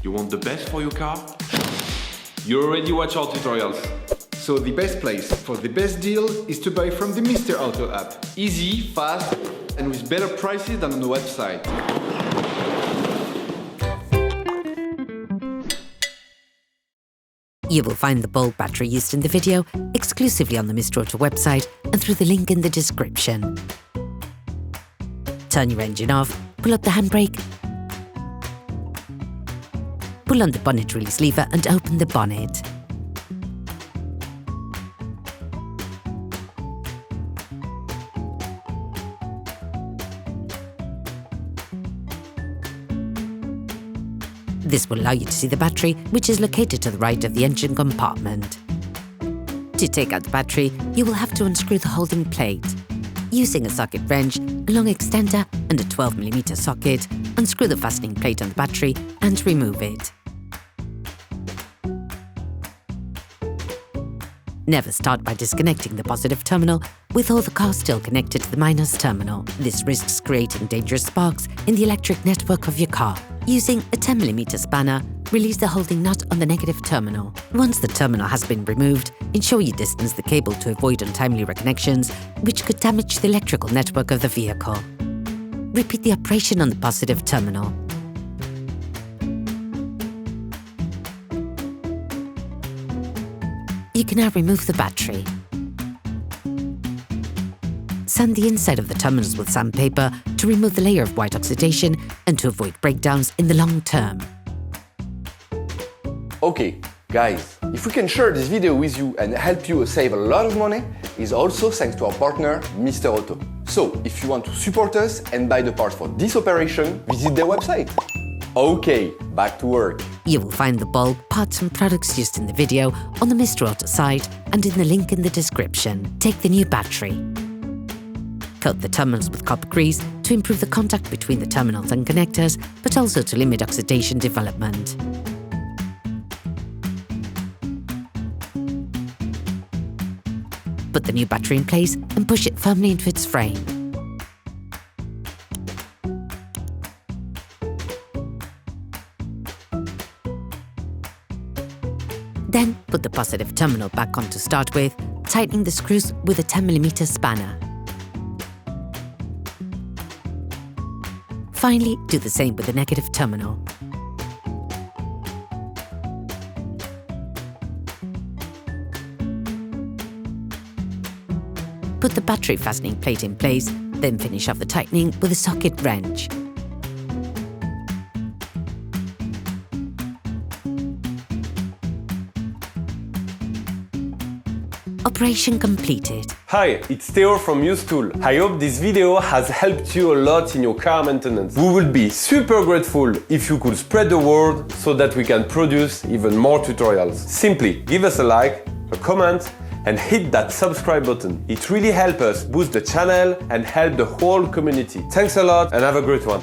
You want the best for your car? You already watch our tutorials. So the best place for the best deal is to buy from the Mr. Auto app. Easy, fast, and with better prices than on the website. You will find the bulb battery used in the video exclusively on the Mr. Auto website and through the link in the description. Turn your engine off, pull up the handbrake, pull on the bonnet release lever and open the bonnet. This will allow you to see the battery, which is located to the right of the engine compartment. To take out the battery, you will have to unscrew the holding plate. Using a socket wrench, a long extender and a 12mm socket, unscrew the fastening plate on the battery and remove it. Never start by disconnecting the positive terminal with all the cars still connected to the minus terminal. This risks creating dangerous sparks in the electric network of your car. Using a 10mm spanner, release the holding nut on the negative terminal. Once the terminal has been removed, ensure you distance the cable to avoid untimely reconnections, which could damage the electrical network of the vehicle. Repeat the operation on the positive terminal. You can now remove the battery. Sand the inside of the terminals with sandpaper to remove the layer of white oxidation and to avoid breakdowns in the long term. Okay, guys, if we can share this video with you and help you save a lot of money, it's also thanks to our partner, Mr. Auto. So, if you want to support us and buy the parts for this operation, visit their website. Okay, back to work. You will find the bulb, parts and products used in the video on the Mr. Auto site and in the link in the description. Take the new battery. Coat the terminals with copper grease to improve the contact between the terminals and connectors, but also to limit oxidation development. Put the new battery in place and push it firmly into its frame. Then put the positive terminal back on to start with, tightening the screws with a 10mm spanner. Finally, do the same with the negative terminal. Put the battery fastening plate in place, then finish off the tightening with a socket wrench. Operation completed. Hi, it's Theo from UseTool. I hope this video has helped you a lot in your car maintenance. We would be super grateful if you could spread the word so that we can produce even more tutorials. Simply give us a like, a comment, and hit that subscribe button. It really helps us boost the channel and help the whole community. Thanks a lot and have a great one.